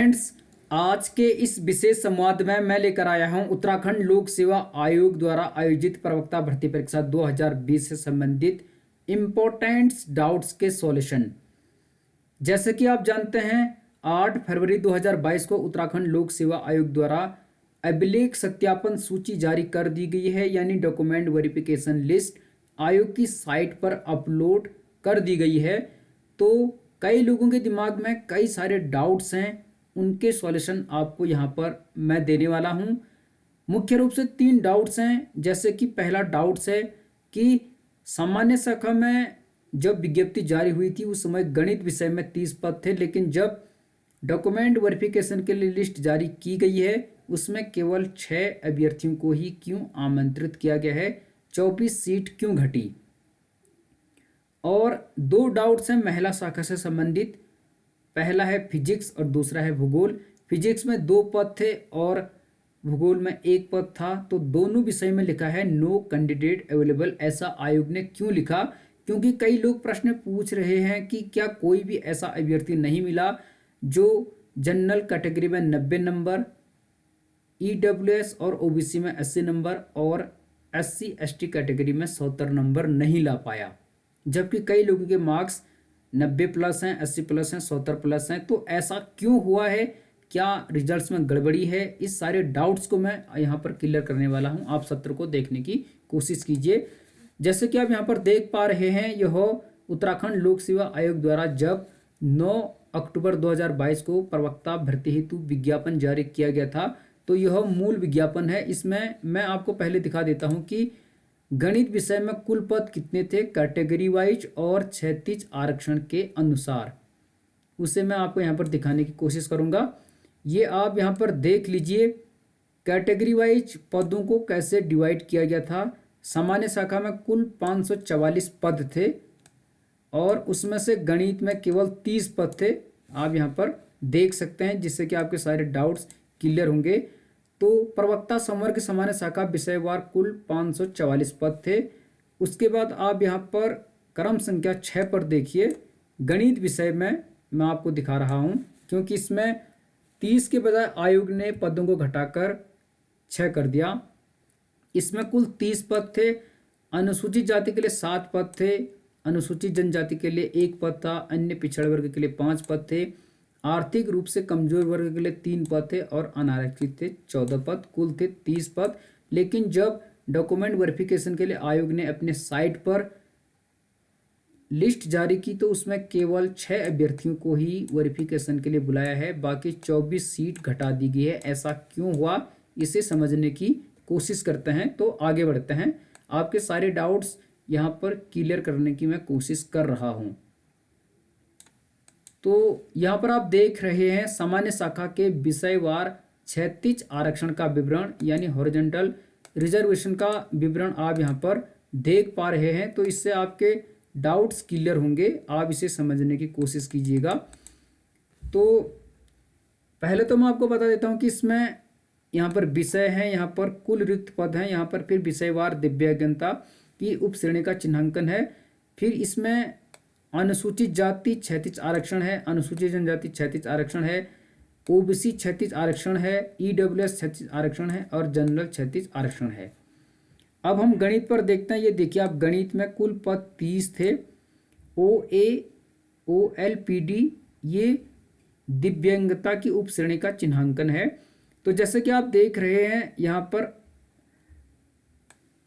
Friends, आज के इस विशेष संवाद में मैं लेकर आया हूं उत्तराखंड लोक सेवा आयोग द्वारा आयोजित प्रवक्ता भर्ती परीक्षा 2020 से संबंधित इम्पोर्टेंट्स डाउट्स के सॉल्यूशन। जैसे कि आप जानते हैं, 8 फरवरी 2022 को उत्तराखंड लोक सेवा आयोग द्वारा अभिलेख सत्यापन सूची जारी कर दी गई है, यानी डॉक्यूमेंट वेरिफिकेशन लिस्ट आयोग की साइट पर अपलोड कर दी गई है। तो कई लोगों के दिमाग में कई सारे डाउट्स हैं, उनके सॉल्यूशन आपको यहाँ पर मैं देने वाला हूँ। मुख्य रूप से 3 डाउट्स हैं। जैसे कि पहला डाउट्स है कि सामान्य शाखा में जब विज्ञप्ति जारी हुई थी उस समय गणित विषय में 30 पद थे, लेकिन जब डॉक्यूमेंट वेरिफिकेशन के लिए लिस्ट जारी की गई है उसमें केवल 6 अभ्यर्थियों को ही क्यों आमंत्रित किया गया है, 24 सीट क्यों घटी। और 2 डाउट्स हैं महिला शाखा से संबंधित। पहला है फिजिक्स और दूसरा है भूगोल। फिजिक्स में 2 पद थे और भूगोल में 1 पद था, तो दोनों विषय में लिखा है नो कैंडिडेट अवेलेबल। ऐसा आयोग ने क्यों लिखा? क्योंकि कई लोग प्रश्न पूछ रहे हैं कि क्या कोई भी ऐसा अभ्यर्थी नहीं मिला जो जनरल कैटेगरी में 90 नंबर, ईडब्ल्यूएस और ओबीसी में 80 नंबर और एससी एसटी कैटेगरी में 70 नंबर नहीं ला पाया, जबकि कई लोगों के मार्क्स 90 प्लस हैं, 80 प्लस हैं, 70 प्लस हैं। तो ऐसा क्यों हुआ है? क्या रिजल्ट्स में गड़बड़ी है? इस सारे डाउट्स को मैं यहाँ पर क्लियर करने वाला हूँ। आप सत्र को देखने की कोशिश कीजिए। जैसे कि आप यहाँ पर देख पा रहे हैं, यह उत्तराखंड लोक सेवा आयोग द्वारा जब 9 अक्टूबर 2022 को प्रवक्ता भर्ती हेतु विज्ञापन जारी किया गया था, तो यह मूल विज्ञापन है। इसमें मैं आपको पहले दिखा देता हूँ कि गणित विषय में कुल पद कितने थे कैटेगरी वाइज और क्षैतिज आरक्षण के अनुसार, उसे मैं आपको यहाँ पर दिखाने की कोशिश करूँगा। ये आप यहाँ पर देख लीजिए कैटेगरी वाइज पदों को कैसे डिवाइड किया गया था। सामान्य शाखा में कुल 544 पद थे और उसमें से गणित में केवल 30 पद थे। आप यहाँ पर देख सकते हैं, जिससे कि आपके सारे डाउट्स क्लियर होंगे। तो प्रवक्ता संवर्ग सामान्य शाखा विषयवार कुल 544 पद थे। उसके बाद आप यहाँ पर क्रम संख्या 6 पर देखिए, गणित विषय में मैं आपको दिखा रहा हूँ, क्योंकि इसमें 30 के बजाय आयोग ने पदों को घटाकर 6 कर दिया। इसमें कुल 30 पद थे। अनुसूचित जाति के लिए 7 पद थे, अनुसूचित जनजाति के लिए 1 पद था, अन्य पिछड़ा वर्ग के लिए 5 पद थे, आर्थिक रूप से कमजोर वर्ग के लिए 3 पद थे और अनारक्षित थे 14 पद। कुल थे 30 पद। लेकिन जब डॉक्यूमेंट वेरिफिकेशन के लिए आयोग ने अपने साइट पर लिस्ट जारी की तो उसमें केवल 6 अभ्यर्थियों को ही वेरिफिकेशन के लिए बुलाया है, बाकी 24 सीट घटा दी गई है। ऐसा क्यों हुआ, इसे समझने की कोशिश करते हैं। तो आगे बढ़ते हैं, आपके सारे डाउट्स यहाँ पर क्लियर करने की मैं कोशिश कर रहा हूँ। तो यहाँ पर आप देख रहे हैं सामान्य शाखा के विषयवार क्षैतिज आरक्षण का विवरण, यानी हॉरिजॉन्टल रिजर्वेशन का विवरण आप यहाँ पर देख पा रहे हैं। तो इससे आपके डाउट्स क्लियर होंगे, आप इसे समझने की कोशिश कीजिएगा। तो पहले तो मैं आपको बता देता हूँ कि इसमें यहाँ पर विषय है, यहाँ पर कुल रिक्त पद हैं, यहाँ पर फिर विषयवार दिव्यांगता की उपश्रेणी का चिन्हांकन है, फिर इसमें अनुसूचित जाति क्षैतिज आरक्षण है, अनुसूचित जनजाति क्षैतिज आरक्षण है, ओबीसी क्षैतिज आरक्षण है, ईडब्ल्यूएस क्षैतिज आरक्षण है और जनरल क्षैतिज आरक्षण है। अब हम गणित पर देखते हैं। ये देखिए आप, गणित में कुल पद 30 थे। OA OLPD ये दिव्यांगता की उपश्रेणी का चिन्हांकन है। तो जैसे कि आप देख रहे हैं, यहाँ पर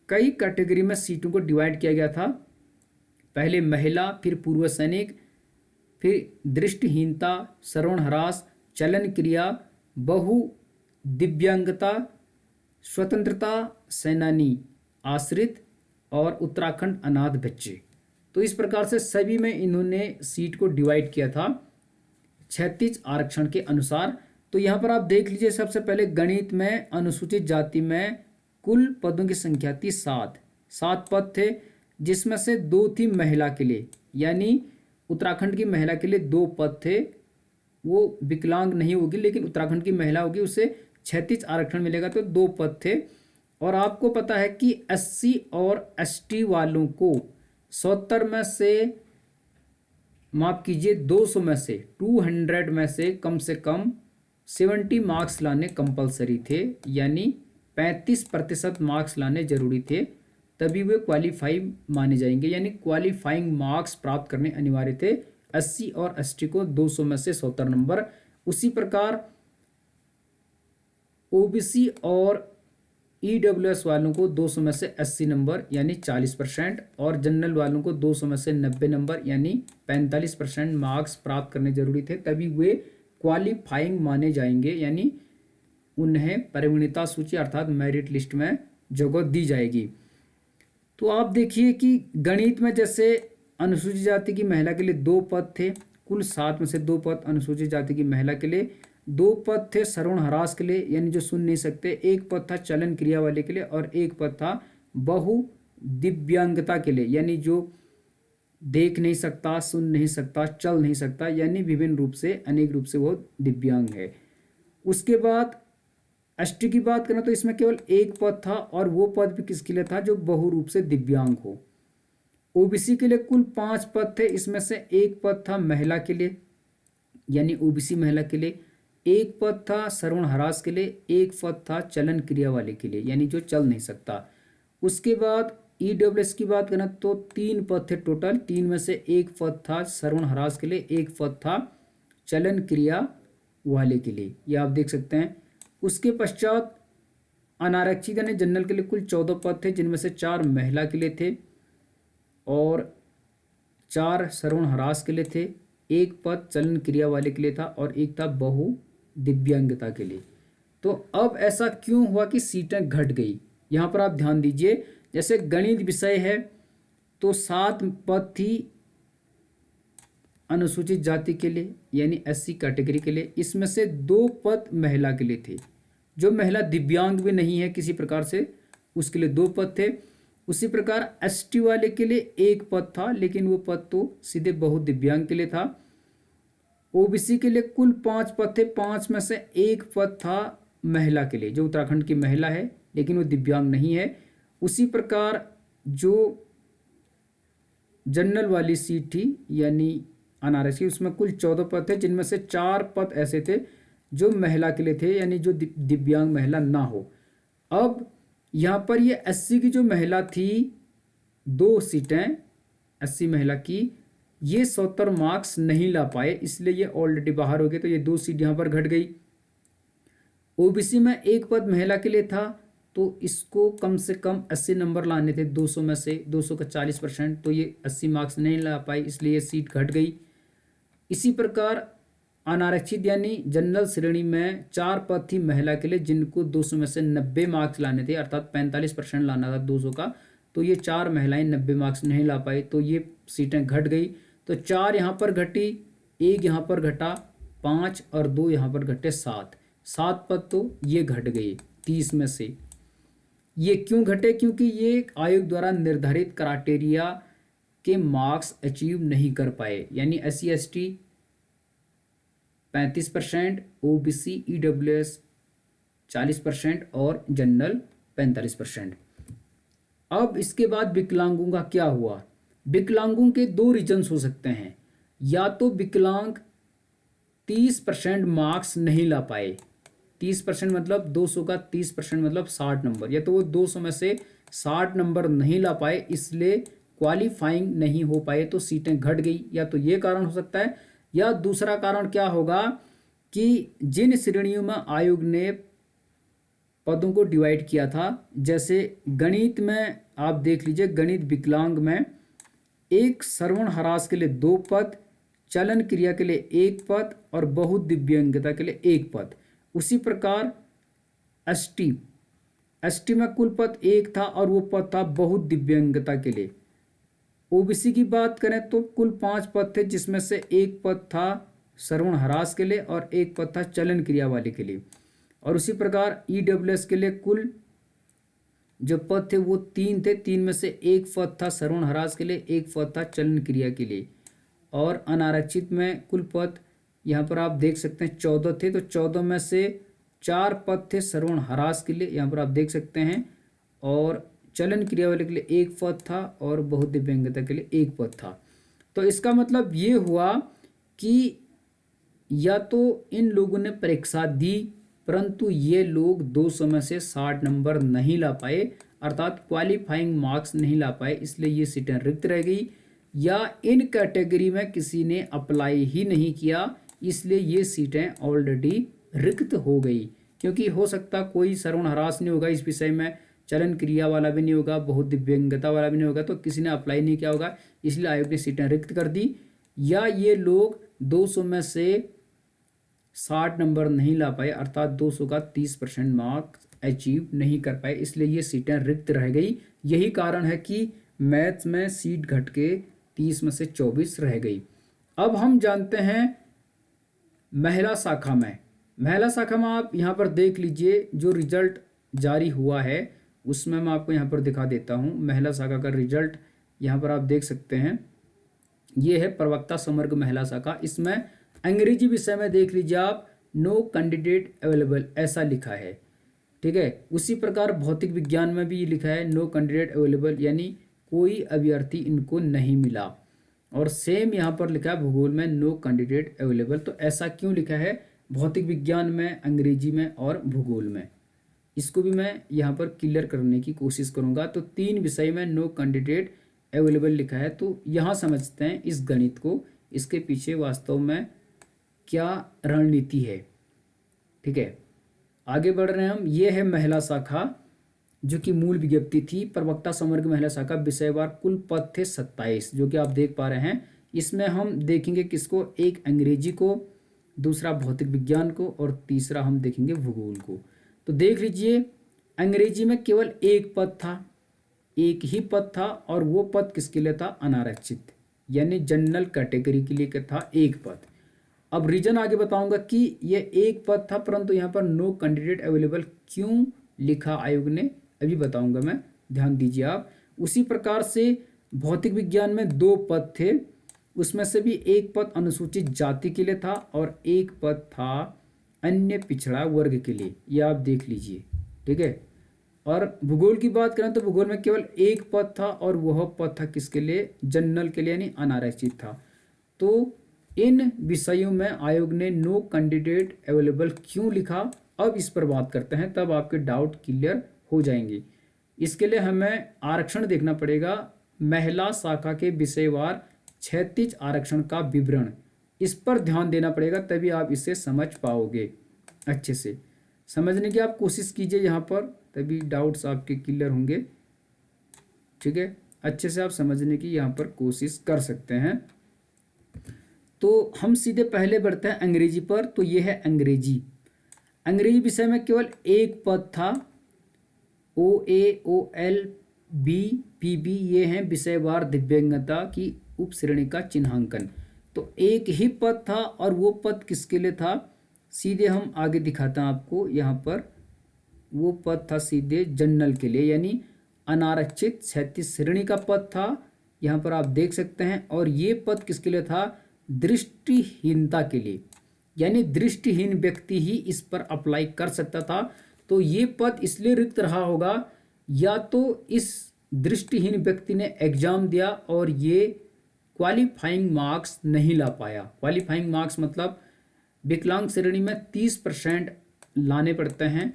कई कैटेगरी में सीटों को डिवाइड किया गया था। पहले महिला, फिर पूर्व सैनिक, फिर दृष्टिहीनता, श्रवण ह्रास, चलन क्रिया, बहु दिव्यांगता, स्वतंत्रता सेनानी, आश्रित और उत्तराखंड अनाथ बच्चे। तो इस प्रकार से सभी में इन्होंने सीट को डिवाइड किया था क्षैतिज आरक्षण के अनुसार। तो यहाँ पर आप देख लीजिए, सबसे पहले गणित में अनुसूचित जाति में कुल पदों की संख्या थी 7 पद थे, जिसमें से 2 थी महिला के लिए, यानी उत्तराखंड की महिला के लिए 2 पद थे। वो विकलांग नहीं होगी, लेकिन उत्तराखंड की महिला होगी, उसे क्षैतिज आरक्षण मिलेगा, तो 2 पद थे। और आपको पता है कि SC और ST वालों को 70 में से, माफ कीजिए 200 में से, 200 में से कम 70 मार्क्स लाने कंपलसरी थे, यानी 35% मार्क्स लाने जरूरी थे, तभी वे क्वालिफाई माने जाएंगे। यानी क्वालिफाइंग मार्क्स प्राप्त करने अनिवार्य थे। 80 और एसटी को 200 में से 70 नंबर। उसी प्रकार ओबीसी और ईडब्ल्यूएस वालों को 200 में से 80 नंबर यानी 40%, और जनरल वालों को 200 में से 90 नंबर यानी 45% मार्क्स प्राप्त करने जरूरी थे, तभी वे क्वालिफाइंग माने जाएंगे, यानी उन्हें परिगणिता सूची अर्थात मेरिट लिस्ट में जगह दी जाएगी। तो आप देखिए कि गणित में जैसे अनुसूचित जाति की महिला के लिए 2 पद थे, कुल 7 में से 2 पद अनुसूचित जाति की महिला के लिए, 2 पद थे श्रवण ह्रास के लिए यानी जो सुन नहीं सकते, 1 पद था चलन क्रिया वाले के लिए, और 1 पद था बहु दिव्यांगता के लिए यानी जो देख नहीं सकता, सुन नहीं सकता, चल नहीं सकता, यानी विभिन्न रूप से, अनेक रूप से वो दिव्यांग है। उसके बाद एसटी की बात करें तो इसमें केवल 1 पद था, और वो पद भी किसके लिए था, जो बहुरूप से दिव्यांग हो। ओबीसी के लिए कुल 5 पद थे, इसमें से 1 पद था महिला के लिए यानी ओबीसी महिला के लिए, 1 पद था श्रवण ह्रास के लिए, 1 पद था चलन क्रिया वाले के लिए यानी जो चल नहीं सकता। उसके बाद ईडब्ल्यूएस की बात करें तो 3 पद थे टोटल, 3 में से 1 पद था श्रवण ह्रास के लिए, 1 पद था चलन क्रिया वाले के लिए, ये आप देख सकते हैं। उसके पश्चात अनारक्षित यानी जनरल के लिए कुल 14 पद थे, जिनमें से 4 महिला के लिए थे और 4 श्रवण ह्रास के लिए थे, 1 पद चलन क्रिया वाले के लिए था, और 1 था बहु दिव्यांगता के लिए। तो अब ऐसा क्यों हुआ कि सीटें घट गई, यहाँ पर आप ध्यान दीजिए। जैसे गणित विषय है तो 7 पद थी अनुसूचित जाति के लिए यानी एससी कैटेगरी के लिए, इसमें से 2 पद महिला के लिए थे, जो महिला दिव्यांग भी नहीं है किसी प्रकार से, उसके लिए 2 पद थे। उसी प्रकार एसटी वाले के लिए 1 पद था, लेकिन वो पद तो सीधे बहु दिव्यांग के लिए था। ओबीसी के लिए कुल 5 पद थे, 5 में से 1 पद था महिला के लिए, जो उत्तराखंड की महिला है लेकिन वो दिव्यांग नहीं है। उसी प्रकार जो जनरल वाली सीट थी यानी अनारक्षी, उसमें कुल 14 पद थे, जिनमें से 4 पद ऐसे थे जो महिला के लिए थे यानी जो दिव्यांग महिला ना हो। अब यहाँ पर ये 80 की जो महिला थी, 2 सीटें 80 महिला की, ये 70 मार्क्स नहीं ला पाए, इसलिए ये ऑलरेडी बाहर हो गए, तो ये 2 सीट यहाँ पर घट गई। ओबीसी में 1 पद महिला के लिए था, तो इसको कम से कम 80 नंबर लाने थे, 200 में से 200 का 40%, तो ये 80 मार्क्स नहीं ला पाई, इसलिए ये सीट घट गई। इसी प्रकार अनारक्षित यानी जनरल श्रेणी में 4 पद थी महिला के लिए, जिनको 200 में से 90 मार्क्स लाने थे, अर्थात 45% लाना था 200 का, तो ये 4 महिलाएं 90 मार्क्स नहीं ला पाई, तो ये सीटें घट गई। तो 4 यहाँ पर घटी, 1 यहाँ पर घटा, 5 और 2 यहाँ पर घटे, 7 पद तो ये घट गए 30 में से। ये क्यों घटे, क्योंकि ये आयोग द्वारा निर्धारित क्राइटेरिया के मार्क्स अचीव नहीं कर पाए, यानी SC ST 35%, ओबीसी ईडब्ल्यूएस 40% और जनरल 45%। अब इसके बाद विकलांगों का क्या हुआ। विकलांगों के 2 रीजन्स हो सकते हैं, या तो विकलांग 30% मार्क्स नहीं ला पाए, 30% मतलब 200 का 30% मतलब 60 नंबर, या तो वो 200 में से 60 नंबर नहीं ला पाए, इसलिए क्वालिफाइंग नहीं हो पाए, तो सीटें घट गई। या तो ये कारण हो सकता है, या दूसरा कारण क्या होगा कि जिन श्रेणियों में आयोग ने पदों को डिवाइड किया था, जैसे गणित में आप देख लीजिए, गणित विकलांग में 1 श्रवण ह्रास के लिए 2 पद, चलन क्रिया के लिए 1 पद और बहु दिव्यांगता के लिए 1 पद। उसी प्रकार एसटी में कुल पद 1 था और वो पद था बहु दिव्यांगता के लिए। ओबीसी की बात करें तो कुल 5 पद थे, जिसमें से 1 पद था श्रवण ह्रास के लिए और 1 पद था चलन क्रिया वाले के लिए। और उसी प्रकार ईडब्ल्यूएस के लिए कुल जो पद थे वो 3 थे, 3 में से 1 पद था श्रवण ह्रास के लिए, 1 पद था चलन क्रिया के लिए। और अनारक्षित में कुल पद यहाँ पर आप देख सकते हैं 14 थे, तो 14 में से 4 पद थे श्रवण ह्रास के लिए, यहाँ पर आप देख सकते हैं, और चलन क्रिया वाले के लिए 1 पद था और बहु दिव्यांगता के लिए 1 पद था। तो इसका मतलब ये हुआ कि या तो इन लोगों ने परीक्षा दी परंतु ये लोग 200 में से 60 नंबर नहीं ला पाए, अर्थात क्वालिफाइंग मार्क्स नहीं ला पाए, इसलिए ये सीटें रिक्त रह गई। या इन कैटेगरी में किसी ने अप्लाई ही नहीं किया, इसलिए ये सीटें ऑलरेडी रिक्त हो गई। क्योंकि हो सकता कोई श्रवण ह्रास नहीं होगा इस विषय में, चलन क्रिया वाला भी नहीं होगा, बहुत दिव्यांगता वाला भी नहीं होगा, तो किसी ने अप्लाई नहीं किया होगा, इसलिए आयोग ने सीटें रिक्त कर दी। या ये लोग 200 में से 60 नंबर नहीं ला पाए, अर्थात 200 का 30% मार्क्स अचीव नहीं कर पाए, इसलिए ये सीटें रिक्त रह गई। यही कारण है कि मैथ्स में सीट घट के 30 में से 24 रह गई। अब हम जानते हैं महिला शाखा में। महिला शाखा में आप यहाँ पर देख लीजिए, जो रिजल्ट जारी हुआ है उसमें मैं आपको यहाँ पर दिखा देता हूँ। महिला शाखा का रिजल्ट यहाँ पर आप देख सकते हैं, ये है प्रवक्ता समग्र महिला शाखा। इसमें अंग्रेजी विषय में देख लीजिए आप, नो कैंडिडेट अवेलेबल ऐसा लिखा है, ठीक है। उसी प्रकार भौतिक विज्ञान में भी लिखा है नो कैंडिडेट अवेलेबल, यानी कोई अभ्यर्थी इनको नहीं मिला। और सेम यहाँ पर लिखा है भूगोल में नो कैंडिडेट अवेलेबल। तो ऐसा क्यों लिखा है भौतिक विज्ञान में, अंग्रेजी में और भूगोल में, इसको भी मैं यहाँ पर क्लियर करने की कोशिश करूँगा। तो 3 विषय में नो कैंडिडेट अवेलेबल लिखा है। तो यहाँ समझते हैं इस गणित को, इसके पीछे वास्तव में क्या रणनीति है, ठीक है। आगे बढ़ रहे हैं हम। ये है महिला शाखा, जो कि मूल विज्ञप्ति थी। प्रवक्ता समग्र महिला शाखा विषयवार कुल पद थे 27, जो कि आप देख पा रहे हैं। इसमें हम देखेंगे किसको, एक अंग्रेजी को, दूसरा भौतिक विज्ञान को और तीसरा हम देखेंगे भूगोल को। तो देख लीजिए, अंग्रेजी में केवल एक पद था, एक ही पद था, और वो पद किसके लिए था, अनारक्षित, यानी जनरल कैटेगरी के लिए था एक पद। अब रीजन आगे बताऊंगा कि ये एक पद था परंतु यहाँ पर नो कैंडिडेट अवेलेबल क्यों लिखा आयोग ने, अभी बताऊंगा मैं, ध्यान दीजिए आप। उसी प्रकार से भौतिक विज्ञान में 2 पद थे, उसमें से भी एक पद अनुसूचित जाति के लिए था और एक पद था अन्य पिछड़ा वर्ग के लिए, ये आप देख लीजिए, ठीक है। और भूगोल की बात करें तो भूगोल में केवल एक पद था और वह पद था किसके लिए, जनरल के लिए, यानी अनारक्षित था। तो इन विषयों में आयोग ने नो कैंडिडेट अवेलेबल क्यों लिखा, अब इस पर बात करते हैं, तब आपके डाउट क्लियर हो जाएंगे। इसके लिए हमें आरक्षण देखना पड़ेगा, महिला शाखा के विषयवार क्षैतिज आरक्षण का विवरण, इस पर ध्यान देना पड़ेगा, तभी आप इसे समझ पाओगे। अच्छे से समझने की आप कोशिश कीजिए यहाँ पर, तभी डाउट्स आपके क्लियर होंगे, ठीक है। अच्छे से आप समझने की यहाँ पर कोशिश कर सकते हैं। तो हम सीधे पहले बढ़ते हैं अंग्रेजी पर। तो ये है अंग्रेजी। अंग्रेजी विषय में केवल एक पद था, OA, OL, B, PB, ये हैं विषयवार दिव्यांगता की उप श्रेणी का चिन्हांकन। तो एक ही पद था और वो पद किसके लिए था, सीधे हम आगे दिखाते हैं आपको यहाँ पर। वो पद था सीधे जनरल के लिए, यानी अनारक्षित 36 श्रेणी का पद था, यहाँ पर आप देख सकते हैं। और ये पद किसके लिए था, दृष्टिहीनता के लिए, यानी दृष्टिहीन व्यक्ति ही इस पर अप्लाई कर सकता था। तो ये पद इसलिए रिक्त रहा होगा, या तो इस दृष्टिहीन व्यक्ति ने एग्जाम दिया और ये क्वालिफाइंग मार्क्स नहीं ला पाया। क्वालिफाइंग मार्क्स मतलब विकलांग श्रेणी में 30% लाने पड़ते हैं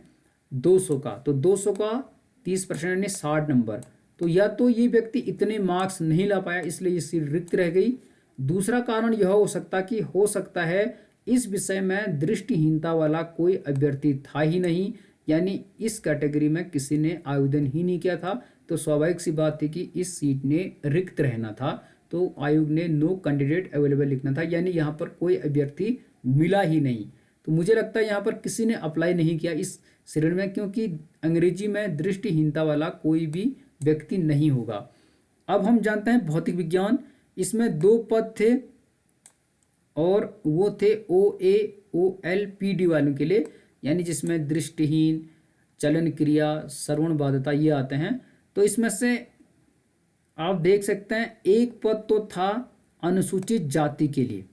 200 का, तो 200 का 30% यानी 60 नंबर। तो या तो ये व्यक्ति इतने मार्क्स नहीं ला पाया, इसलिए ये सीट रिक्त रह गई। दूसरा कारण यह हो सकता है इस विषय में दृष्टिहीनता वाला कोई अभ्यर्थी था ही नहीं, यानी इस कैटेगरी में किसी ने आवेदन ही नहीं किया था। तो स्वाभाविक सी बात थी कि इस सीट ने रिक्त रहना था, तो आयोग ने नो कैंडिडेट अवेलेबल लिखना था, यानी यहाँ पर कोई अभ्यर्थी मिला ही नहीं। तो मुझे लगता है यहाँ पर किसी ने अप्लाई नहीं किया इस श्रेणी में, क्योंकि अंग्रेजी में दृष्टिहीनता वाला कोई भी व्यक्ति नहीं होगा। अब हम जानते हैं भौतिक विज्ञान। इसमें 2 पद थे और वो थे OA, OL, PD वालों के लिए, यानी जिसमें दृष्टिहीन, चलन क्रिया, श्रवण बाध्यता ये आते हैं। तो इसमें से आप देख सकते हैं एक पद तो था अनुसूचित जाति के लिए,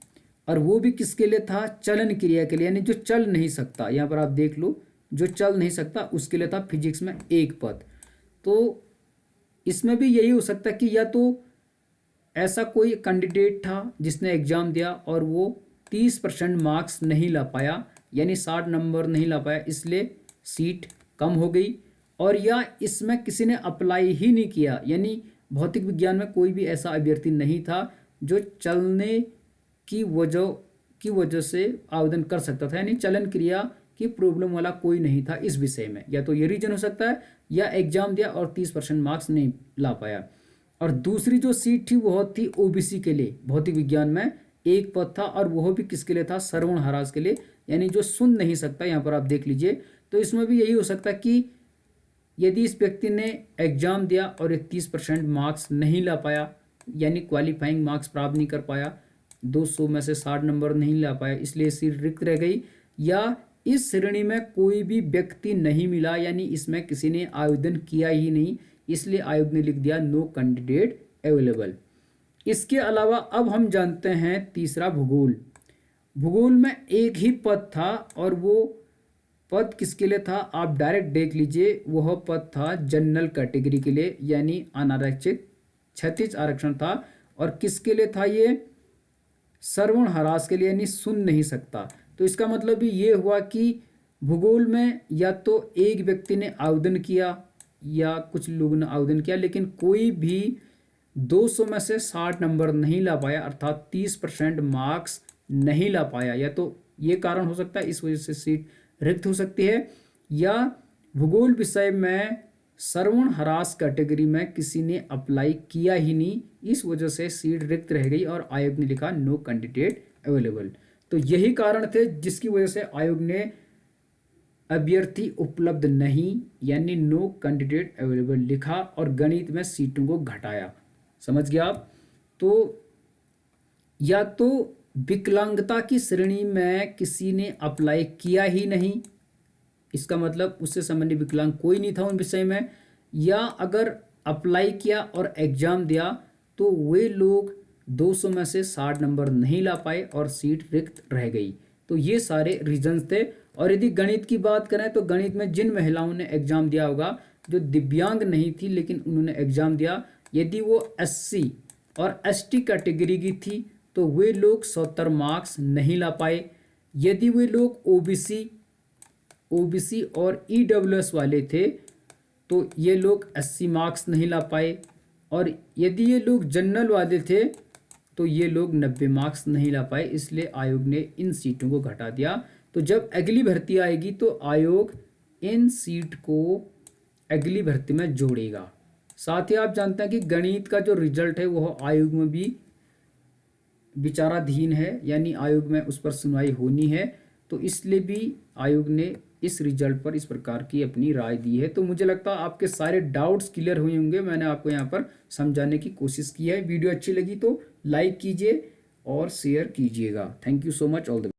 और वो भी किसके लिए था, चलन क्रिया के लिए, यानी जो चल नहीं सकता, यहाँ पर आप देख लो, जो चल नहीं सकता उसके लिए था फिजिक्स में एक पद। तो इसमें भी यही हो सकता है कि या तो ऐसा कोई कैंडिडेट था जिसने एग्जाम दिया और वो 30% मार्क्स नहीं ला पाया, यानी 60 नंबर नहीं ला पाया, इसलिए सीट कम हो गई। और या इसमें किसी ने अप्लाई ही नहीं किया, यानी भौतिक विज्ञान में कोई भी ऐसा अभ्यर्थी नहीं था जो चलने की वजह से आवेदन कर सकता था, यानी चलन क्रिया की प्रॉब्लम वाला कोई नहीं था इस विषय में। या तो ये रीजन हो सकता है, या एग्जाम दिया और 30% मार्क्स नहीं ला पाया। और दूसरी जो सीट थी वह थी ओबीसी के लिए, भौतिक विज्ञान में एक पद था, और वह भी किसके लिए था, श्रवण ह्रास के लिए, यानी जो सुन नहीं सकता। यहाँ पर आप देख लीजिए, तो इसमें भी यही हो सकता है कि यदि इस व्यक्ति ने एग्जाम दिया और 30% मार्क्स नहीं ला पाया, यानी क्वालिफाइंग मार्क्स प्राप्त नहीं कर पाया, 200 में से 60 नंबर नहीं ला पाया, इसलिए सीट रिक्त रह गई। या इस श्रेणी में कोई भी व्यक्ति नहीं मिला, यानी इसमें किसी ने आवेदन किया ही नहीं, इसलिए आयोग ने लिख दिया नो कैंडिडेट अवेलेबल। इसके अलावा अब हम जानते हैं तीसरा भूगोल। भूगोल में एक ही पद था, और वो पद किसके लिए था, आप डायरेक्ट देख लीजिए। वह पद था जनरल कैटेगरी के लिए, यानी अनारक्षित, 36 आरक्षण था। और किसके लिए था ये, श्रवण ह्रास के लिए, यानी सुन नहीं सकता। तो इसका मतलब भी ये हुआ कि भूगोल में या तो एक व्यक्ति ने आवेदन किया या कुछ लोगों ने आवेदन किया, लेकिन कोई भी 200 में से 60 नंबर नहीं ला पाया, अर्थात 30% मार्क्स नहीं ला पाया। या तो ये कारण हो सकता है, इस वजह से सीट रिक्त हो सकती है, या भूगोल विषय में श्रवण ह्रास कैटेगरी में किसी ने अप्लाई किया ही नहीं, इस वजह से सीट रिक्त रह गई और आयोग ने लिखा नो कैंडिडेट अवेलेबल। तो यही कारण थे जिसकी वजह से आयोग ने अभ्यर्थी उपलब्ध नहीं, यानी नो कैंडिडेट अवेलेबल लिखा, और गणित में सीटों को घटाया। समझ गया आप। तो या तो विकलांगता की श्रेणी में किसी ने अप्लाई किया ही नहीं, इसका मतलब उससे संबंधित विकलांग कोई नहीं था उन विषय में, या अगर अप्लाई किया और एग्जाम दिया तो वे लोग 200 में से 60 नंबर नहीं ला पाए और सीट रिक्त रह गई। तो ये सारे रीजंस थे। और यदि गणित की बात करें तो गणित में जिन महिलाओं ने एग्जाम दिया होगा, जो दिव्यांग नहीं थी लेकिन उन्होंने एग्जाम दिया, यदि वो SC और ST कैटेगरी की थी तो वे लोग 70 मार्क्स नहीं ला पाए। यदि वे लोग ओबीसी और EWS वाले थे तो ये लोग 80 मार्क्स नहीं ला पाए, और यदि ये लोग जनरल वाले थे तो ये लोग 90 मार्क्स नहीं ला पाए, इसलिए आयोग ने इन सीटों को घटा दिया। तो जब अगली भर्ती आएगी तो आयोग इन सीट को अगली भर्ती में जोड़ेगा। साथ ही आप जानते हैं कि गणित का जो रिजल्ट है वह आयोग में भी विचाराधीन है, यानी आयोग में उस पर सुनवाई होनी है। तो इसलिए भी आयोग ने इस रिजल्ट पर इस प्रकार की अपनी राय दी है। तो मुझे लगता है आपके सारे डाउट्स क्लियर हुए होंगे, मैंने आपको यहाँ पर समझाने की कोशिश की है। वीडियो अच्छी लगी तो लाइक कीजिए और शेयर कीजिएगा। Thank you so much, all the best.